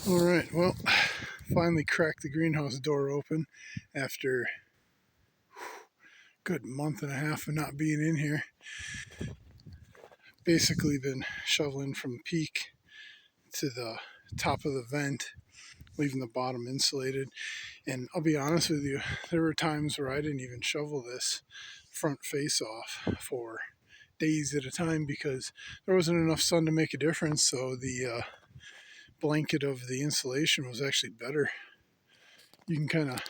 All right, well, finally cracked the greenhouse door open after a good month and a half of not being in here. Basically been shoveling from the peak to the top of the vent, leaving the bottom insulated. And I'll be honest with you, there were times where I didn't even shovel this front face off for days at a time because there wasn't enough sun to make a difference. So the blanket of the insulation was actually better. You can kind of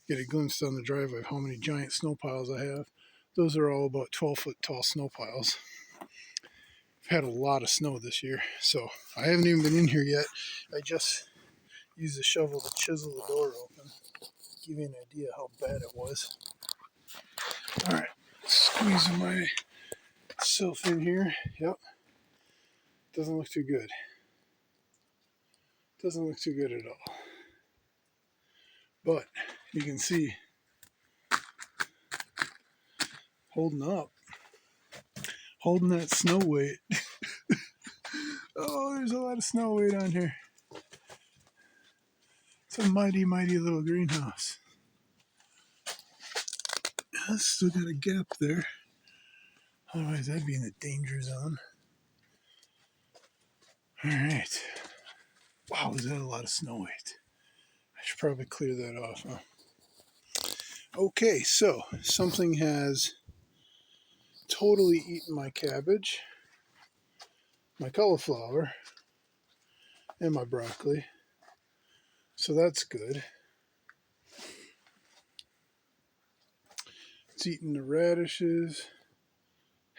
get a glimpse down the driveway of how many giant snow piles I have. Those are all about 12-foot tall snow piles. I've had a lot of snow this year, so I haven't even been in here yet. I just used the shovel to chisel the door open, give you an idea how bad it was. All right, squeezing myself in here. Yep, doesn't look too good. Doesn't look too good at all. But you can see holding up, holding that snow weight. Oh, there's a lot of snow weight on here. It's a mighty, mighty little greenhouse. Still got a gap there. Otherwise, I'd be in the danger zone. All right. Wow, is that a lot of snow weight? I should probably clear that off, huh? Okay, so something has totally eaten my cabbage, my cauliflower, and my broccoli. So that's good. It's eaten the radishes.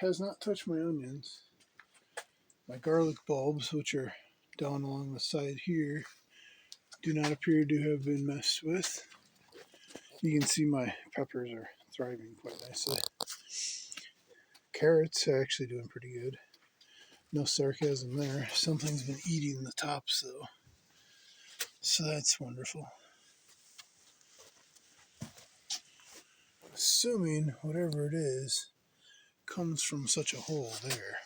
Has not touched my onions. My garlic bulbs, which are down along the side here, do not appear to have been messed with. You can see my peppers are thriving quite nicely. Carrots are actually doing pretty good. No sarcasm there. Something's been eating the tops though. So that's wonderful. Assuming whatever it is comes from such a hole there.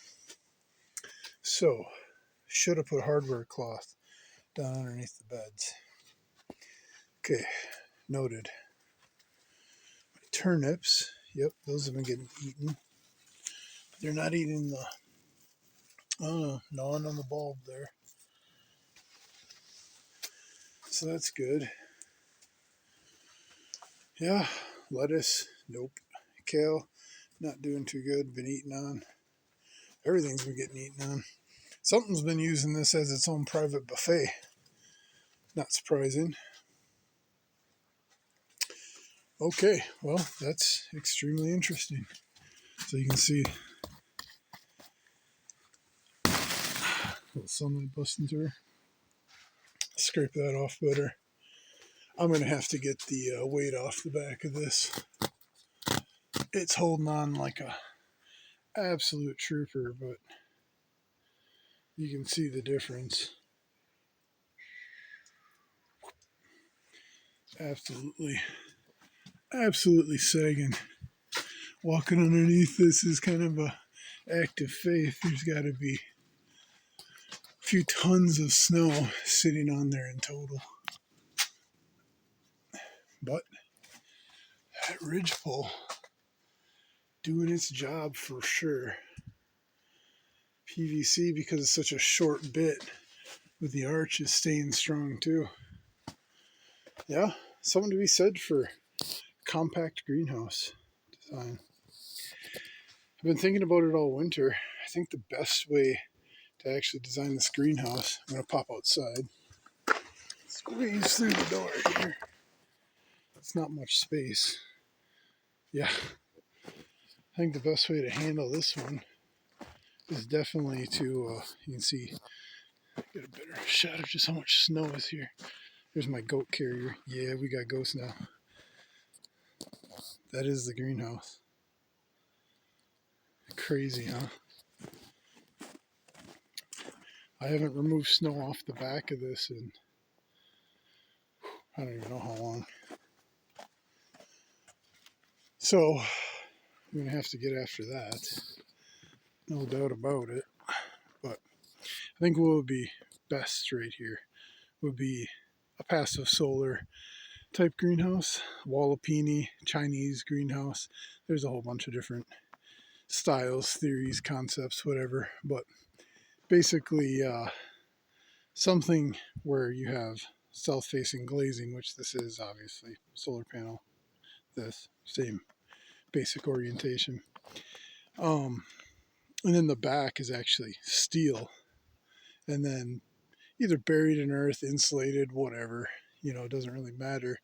So, should have put hardware cloth down underneath the beds. Okay, noted. Turnips, yep, those have been getting eaten. They're not eating the, gnawing on the bulb there. So that's good. Yeah, lettuce, nope. Kale, not doing too good, been eaten on. Everything's been getting eaten on. Something's been using this as its own private buffet. Not surprising. Okay, well, that's extremely interesting. So you can see a little sunlight busting through. Scrape that off better. I'm going to have to get the weight off the back of this. It's holding on like a absolute trooper, but you can see the difference. Absolutely, absolutely sagging. Walking underneath this is kind of a act of faith. There's got to be a few tons of snow sitting on there in total. But that ridgepole doing its job for sure. PVC, because it's such a short bit, with the arch is staying strong too. Yeah, something to be said for compact greenhouse design. I've been thinking about it all winter. I think the best way to actually design this greenhouse, I'm going to pop outside, squeeze through the door here. It's not much space. Yeah, I think the best way to handle this one is definitely to, you can see, get a better shot of just how much snow is here. There's my goat carrier. Yeah, we got goats now. That is the greenhouse. Crazy, huh? I haven't removed snow off the back of this in I don't even know how long. So I'm going to have to get after that. No doubt about it. But I think what would be best right here, would be a passive solar type greenhouse, Wallapini, Chinese greenhouse. There's a whole bunch of different styles, theories, concepts, whatever. But basically, something where you have south-facing glazing, which this is obviously solar panel. This same basic orientation. And then the back is actually steel, and then either buried in earth, insulated, whatever. It doesn't really matter.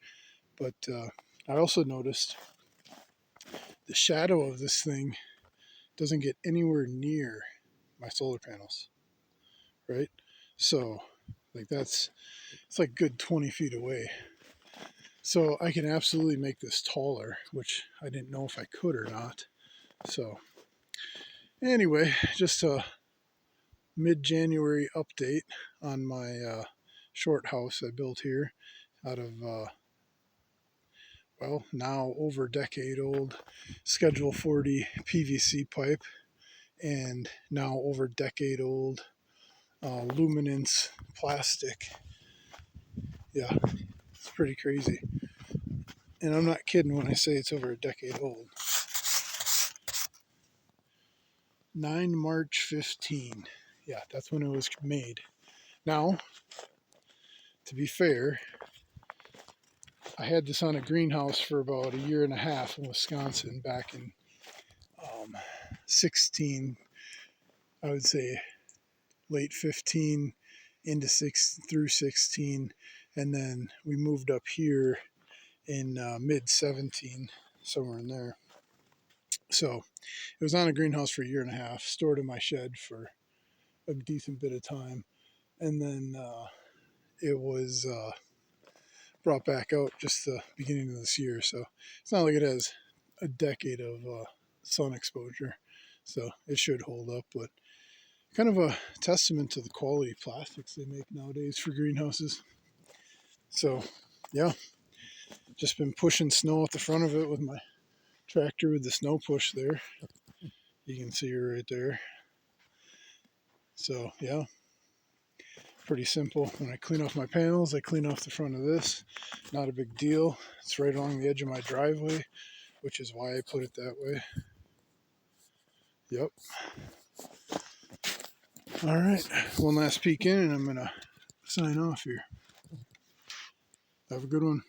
But I also noticed the shadow of this thing doesn't get anywhere near my solar panels, right? So, like it's like good 20 feet away. So I can absolutely make this taller, which I didn't know if I could or not. So anyway, just a mid-January update on my short house I built here out of now over a decade old Schedule 40 PVC pipe, and now over a decade old luminance plastic. Yeah, it's pretty crazy. And I'm not kidding when I say it's over a decade old. 9 March 15. Yeah, that's when it was made. Now, to be fair, I had this on a greenhouse for about a year and a half in Wisconsin back in 16, I would say late 15 into 6 through 16. And then we moved up here in mid 17, somewhere in there. So it was on a greenhouse for a year and a half, stored in my shed for a decent bit of time. And then it was brought back out just the beginning of this year. So it's not like it has a decade of sun exposure. So it should hold up, but kind of a testament to the quality plastics they make nowadays for greenhouses. So yeah, just been pushing snow at the front of it with my tractor with the snow push there. You can see her right there. So yeah, pretty simple. When I clean off my panels, I clean off the front of this. Not a big deal. It's right along the edge of my driveway, which is why I put it that way. Yep. All right, one last peek in and I'm gonna sign off here. Have a good one.